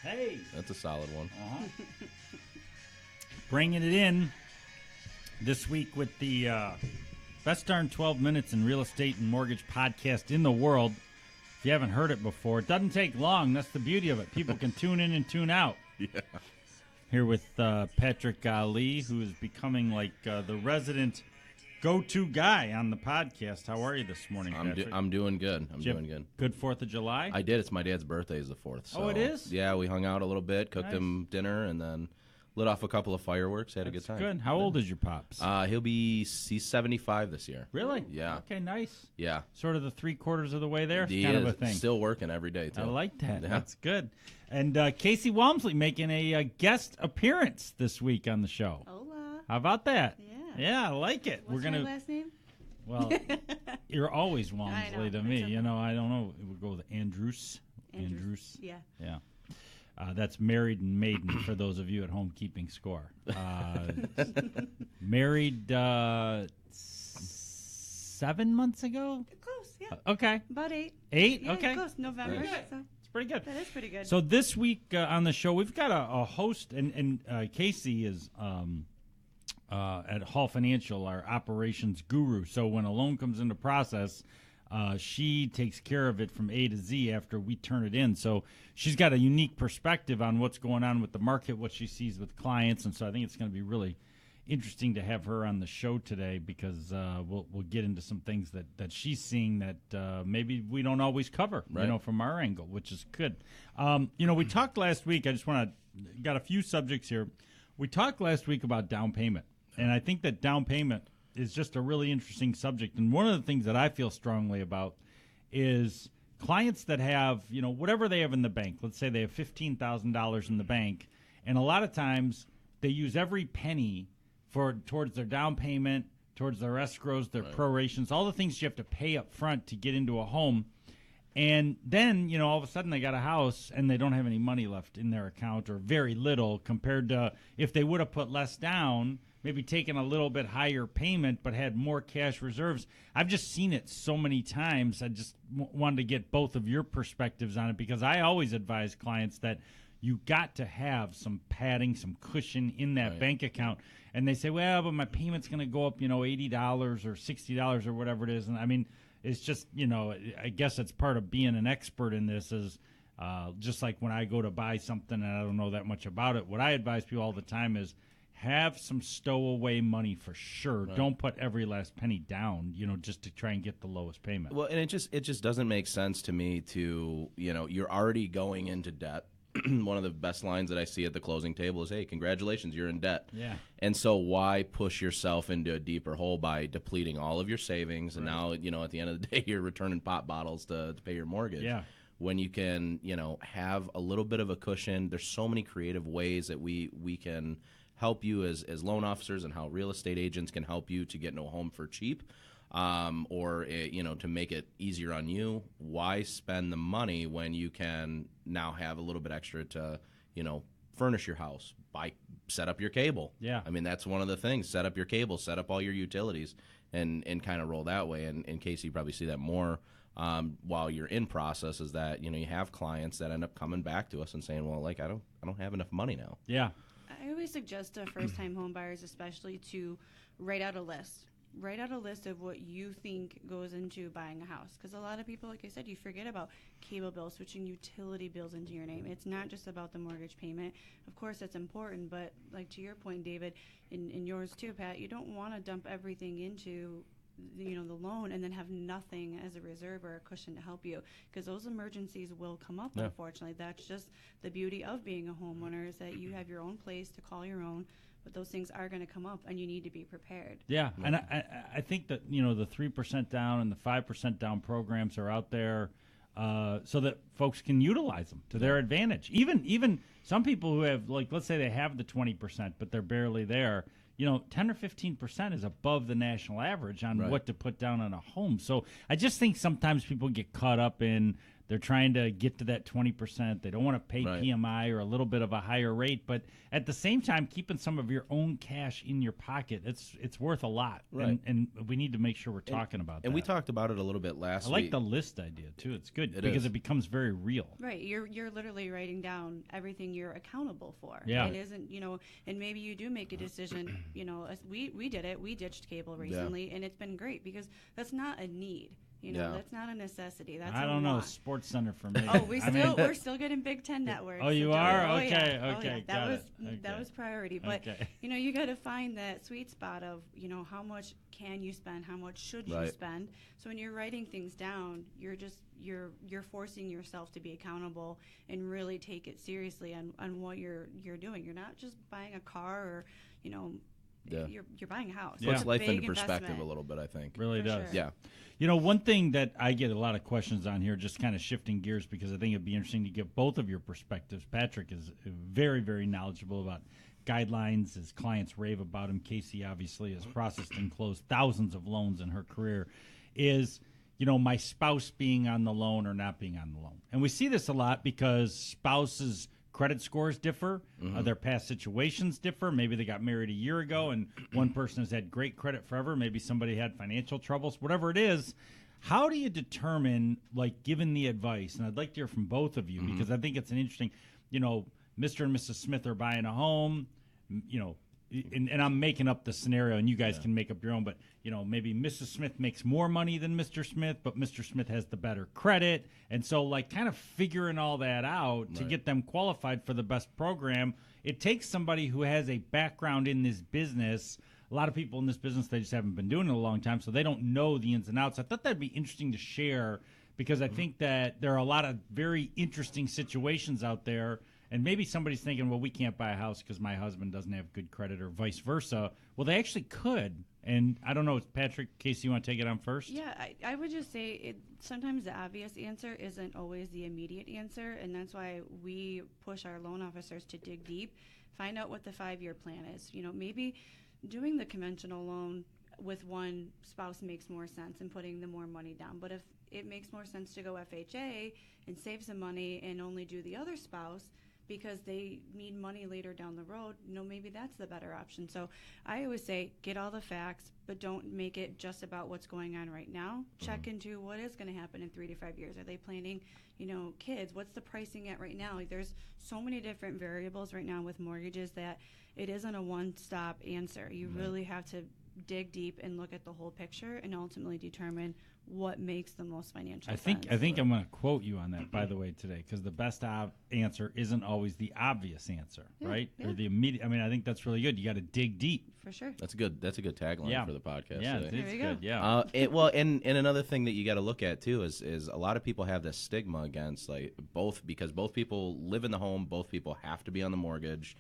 Hey. That's a solid one. Bringing it in this week with the best darn 12 minutes in real estate and mortgage podcast in the world. If you haven't heard it before, it doesn't take long. That's the beauty of it. People can tune in and tune out. Yeah. Here with Patrick Ali, who is becoming like the resident go-to guy on the podcast. How are you this morning, Patrick? I'm doing good. Doing good. Good 4th of July? I did. It's my dad's birthday is the 4th. So, oh, it is? Yeah, we hung out a little bit, cooked him dinner, and then lit off a couple of fireworks. Had a good time. Good. How old is your pops? He's 75 this year. Really? Yeah. Okay, nice. Yeah. Sort of the 3/4 of the way there, He kind is of a thing. Still working every day, too. I like that. Yeah. That's good. And Kasey Walmsley making a guest appearance this week on the show. Hola. How about that? Yeah. Yeah, I like it. What's my last name? Well, you're always I Walmsley know. to me. It's okay. You know, I don't know. We'll go with Andrews. Andrews. Yeah. Yeah. That's married and maiden for those of you at home keeping score. Married 7 months ago? Close, yeah. Okay. About 8. 8? Yeah, Okay. close. November. Very good. So It's pretty good. that is pretty good. So this week on the show, we've got a host, and Kasey is at Hall Financial, our operations guru. So when a loan comes into process, she takes care of it from A to Z after we turn it in. So she's got a unique perspective on what's going on with the market, what she sees with clients, and so I think it's going to be really interesting to have her on the show today because we'll get into some things that she's seeing that maybe we don't always cover, right, from our angle, which is good. We talked last week. I just want to got a few subjects here. We talked last week about down payment, and I think that down payment is just a really interesting subject. And one of the things that I feel strongly about is clients that have, whatever they have in the bank. Let's say they have $15,000 in the bank, and a lot of times they use every penny towards their down payment, towards their escrows, their prorations, all the things you have to pay up front to get into a home. And then, all of a sudden they got a house and they don't have any money left in their account or very little compared to if they would have put less down, maybe taken a little bit higher payment but had more cash reserves. I've just seen it so many times. I just wanted to get both of your perspectives on it because I always advise clients that you got to have some padding, some cushion in that bank account. And they say, well, but my payment's going to go up, $80 or $60 or whatever it is. And I mean, it's just, I guess it's part of being an expert in this is just like when I go to buy something and I don't know that much about it. What I advise people all the time is have some stowaway money for sure. Right. Don't put every last penny down, just to try and get the lowest payment. Well, and it just doesn't make sense to me to, you're already going into debt. One of the best lines that I see at the closing table is, hey, congratulations, you're in debt. Yeah. And so why push yourself into a deeper hole by depleting all of your savings? And now, at the end of the day, you're returning pop bottles to pay your mortgage. Yeah. When you can, have a little bit of a cushion. There's so many creative ways that we can help you as loan officers and how real estate agents can help you to get into a home for cheap. Or to make it easier on you. Why spend the money when you can now have a little bit extra to, furnish your house, set up your cable. Yeah. I mean, that's one of the things. Set up your cable, set up all your utilities, and kind of roll that way. And in case you probably see that more while you're in process is that, you have clients that end up coming back to us and saying, well, I don't have enough money now. Yeah. I always suggest to first-time home buyers especially to write out a list. Write out a list of what you think goes into buying a house. Because a lot of people, like I said, you forget about cable bills, switching utility bills into your name. It's not just about the mortgage payment. Of course, that's important. But like to your point, David, in yours too, Pat, you don't want to dump everything into the loan and then have nothing as a reserve or a cushion to help you. Because those emergencies will come up, unfortunately. That's just the beauty of being a homeowner is that you have your own place to call your own. But those things are going to come up, and you need to be prepared. Yeah, and I think that the 3% down and the 5% down programs are out there so that folks can utilize them to their advantage. Even some people who have, let's say they have the 20%, but they're barely there. 10 or 15% is above the national average on what to put down on a home. So I just think sometimes people get caught up in They're trying to get to that 20%. They don't want to pay Right. PMI or a little bit of a higher rate, but at the same time, keeping some of your own cash in your pocket, it's worth a lot. Right. And we need to make sure we're talking about that. And we talked about it a little bit last I like week. the list idea, too. It's good It because is. it becomes very real. Right, you're literally writing down everything you're accountable for. Yeah. It isn't, and maybe you do make a decision, as we did it. We ditched cable recently, and it's been great because that's not a need. Yeah. That's not a necessity. That's I a don't know, want. Sports Center for me. Oh, I mean, we're still getting Big Ten networks. Oh, you So are? oh, Okay, yeah. Oh, okay, yeah. got it. That Okay. was priority. But Okay. you got to find that sweet spot of how much can you spend, how much should you Right. spend. So when you're writing things down, you're forcing yourself to be accountable and really take it seriously on what you're doing. You're not just buying a car or Yeah. you're buying a house. Yeah. Puts It's a life big into perspective investment. a little bit, I think. Really For does. sure. Yeah. One thing that I get a lot of questions on here, just kind of shifting gears because I think it'd be interesting to get both of your perspectives. Patrick is very, very knowledgeable about guidelines. His clients rave about him. Kasey obviously has processed and closed thousands of loans in her career. Is my spouse being on the loan or not being on the loan? And we see this a lot because spouses' credit scores differ. Their past situations differ. Maybe they got married a year ago and one person has had great credit forever. Maybe somebody had financial troubles. Whatever it is, how do you determine, given the advice? And I'd like to hear from both of you because I think it's an interesting, Mr. and Mrs. Smith are buying a home, and I'm making up the scenario, and you guys can make up your own, but, maybe Mrs. Smith makes more money than Mr. Smith, but Mr. Smith has the better credit. And so, kind of figuring all that out to get them qualified for the best program, it takes somebody who has a background in this business. A lot of people in this business, they just haven't been doing it a long time, so they don't know the ins and outs. I thought that'd be interesting to share because I think that there are a lot of very interesting situations out there. And maybe somebody's thinking, well, we can't buy a house because my husband doesn't have good credit or vice versa. Well, they actually could. And I don't know, Patrick, Kasey, you want to take it on first? Yeah, I would just say sometimes the obvious answer isn't always the immediate answer, and that's why we push our loan officers to dig deep, find out what the 5-year plan is. Maybe doing the conventional loan with one spouse makes more sense and putting the more money down. But if it makes more sense to go FHA and save some money and only do the other spouse because they need money later down the road, maybe that's the better option. So I always say get all the facts, but don't make it just about what's going on right now. Check into what is going to happen in 3 to 5 years. Are they planning, kids? What's the pricing at right now? There's so many different variables right now with mortgages that it isn't a one-stop answer. You really have to dig deep and look at the whole picture and ultimately determine what makes the most financial sense. I think I'm going to quote you on that, by the way, today, because the best answer isn't always the obvious answer, right? Yeah. Or the immediate. I think that's really good. You got to dig deep. For sure. That's a good tagline for the podcast. Yeah, today. it's you good. go. Yeah. And another thing that you got to look at too is a lot of people have this stigma against because both people live in the home, both people have to be on the mortgage,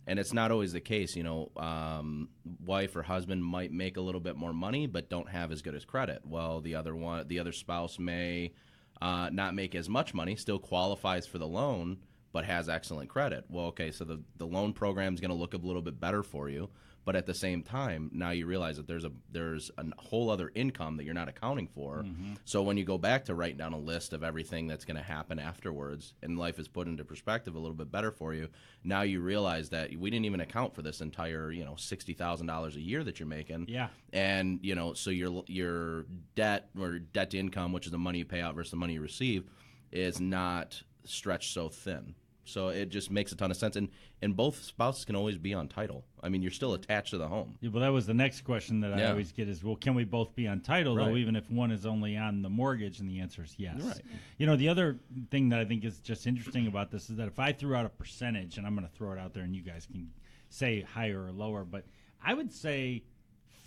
and it's not always the case. Wife or husband might make a little bit more money, but don't have as good as credit. Well, the other spouse may not make as much money, still qualifies for the loan, but has excellent credit. Well, okay, so the loan program is going to look a little bit better for you. But at the same time, now you realize that there's a whole other income that you're not accounting for. So when you go back to write down a list of everything that's going to happen afterwards, and life is put into perspective a little bit better for you, now you realize that we didn't even account for this entire $60,000 a year that you're making. Yeah. And so your debt or debt to income, which is the money you pay out versus the money you receive, is not stretched so thin. So it just makes a ton of sense. And both spouses can always be on title. You're still attached to the home. Yeah, well, that was the next question that I always get is, well, can we both be on title, though, Right. even if one is only on the mortgage? And the answer is yes. Right. The other thing that I think is just interesting about this is that if I threw out a percentage, and I'm going to throw it out there and you guys can say higher or lower, but I would say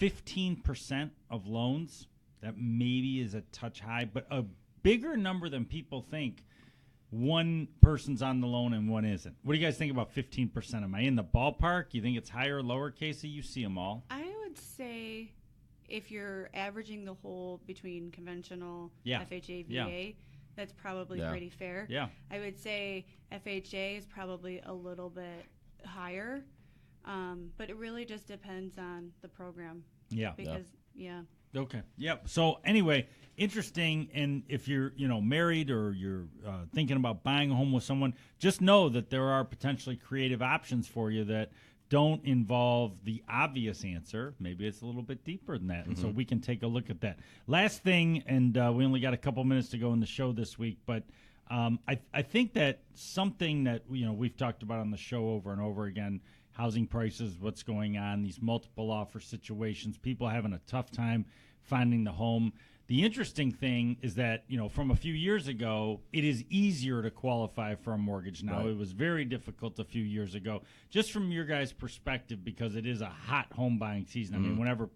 15% of loans, that maybe is a touch high, but a bigger number than people think, one person's on the loan and one isn't. What do you guys think about 15%? Am I in the ballpark? You think it's higher or lower, Kasey? You see them all. I would say if you're averaging the whole between conventional, FHA, VA, that's probably pretty fair. Yeah. I would say FHA is probably a little bit higher, but it really just depends on the program. Yeah. Because, Okay. Yep. So anyway, interesting. And if you're, married or you're thinking about buying a home with someone, just know that there are potentially creative options for you that don't involve the obvious answer. Maybe it's a little bit deeper than that. And so we can take a look at that. Last thing, and we only got a couple minutes to go in the show this week, but I think that something that, we've talked about on the show over and over again, housing prices, what's going on, these multiple offer situations, people having a tough time finding the home. The interesting thing is that, from a few years ago, it is easier to qualify for a mortgage now. Right. It was very difficult a few years ago. Just from your guys' perspective, because it is a hot home buying season. I mean, whenever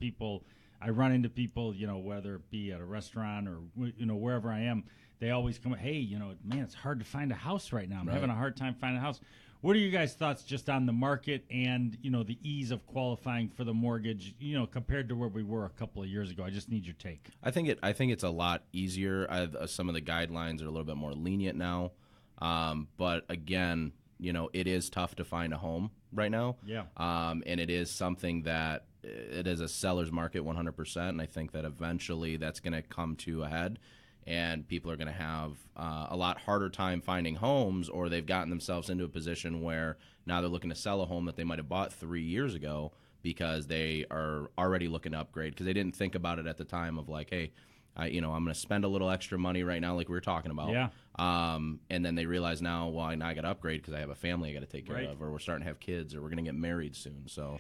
I run into people, whether it be at a restaurant or, wherever I am, they always come, hey, man, it's hard to find a house right now. I'm having a hard time finding a house. What are you guys' thoughts just on the market and, the ease of qualifying for the mortgage, compared to where we were a couple of years ago? I just need your take. I think it's a lot easier. Some of the guidelines are a little bit more lenient now. But again, it is tough to find a home right now. Yeah. And it is something that it is a seller's market 100%. And I think that eventually that's going to come to a head. And people are going to have a lot harder time finding homes, or they've gotten themselves into a position where now they're looking to sell a home that they might have bought 3 years ago because they are already looking to upgrade because they didn't think about it at the time of like, hey, I'm going to spend a little extra money right now like we were talking about. Yeah. And then they realize now, well, now I got to upgrade because I have a family I got to take care of, or we're starting to have kids, or we're going to get married soon. So,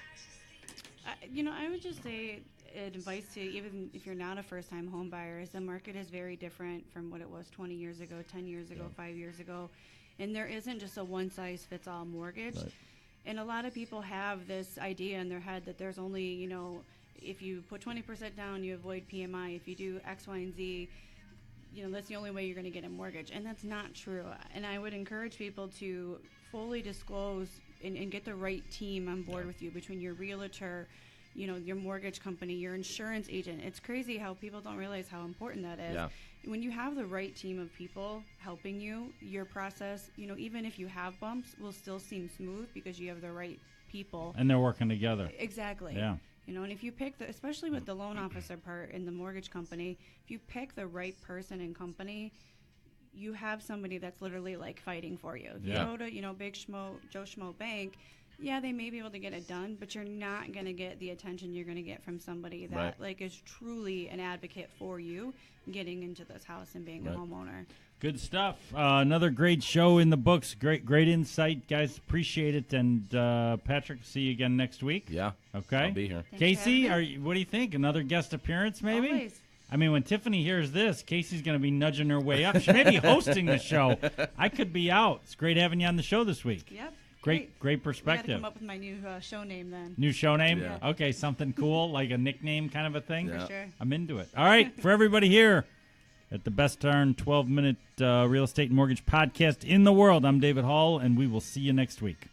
I would just say advice to, even if you're not a first-time home buyer, is the market is very different from what it was 20 years ago, 10 years ago, 5 years ago. And there isn't just a one-size-fits-all mortgage. Right. And a lot of people have this idea in their head that there's only, if you put 20% down, you avoid PMI. If you do X, Y, and Z, that's the only way you're going to get a mortgage. And that's not true. And I would encourage people to fully disclose and get the right team on board with you, between your realtor, your mortgage company, your insurance agent. It's crazy how people don't realize how important that is. Yeah. When you have the right team of people helping you, your process, even if you have bumps, will still seem smooth because you have the right people. And they're working together. Exactly. Yeah. And if you pick especially with the loan officer part in the mortgage company, if you pick the right person and company, you have somebody that's literally like fighting for you. If you go to, Big Schmo, Joe Schmo Bank, yeah, they may be able to get it done, but you're not going to get the attention you're going to get from somebody that is truly an advocate for you getting into this house and being a homeowner. Good stuff. Another great show in the books. Great insight, guys. Appreciate it. And Patrick, see you again next week. Yeah. Okay. I'll be here. Kasey, what do you think? Another guest appearance, maybe? Always. I mean, when Tiffany hears this, Kasey's going to be nudging her way up. She may be hosting the show. I could be out. It's great having you on the show this week. Yep. Great perspective. I got to come up with my new show name then. New show name? Yeah. Okay, something cool, like a nickname kind of a thing? Yeah. For sure. I'm into it. All right, for everybody here at the best darn 12-minute real estate and mortgage podcast in the world, I'm David Hall, and we will see you next week.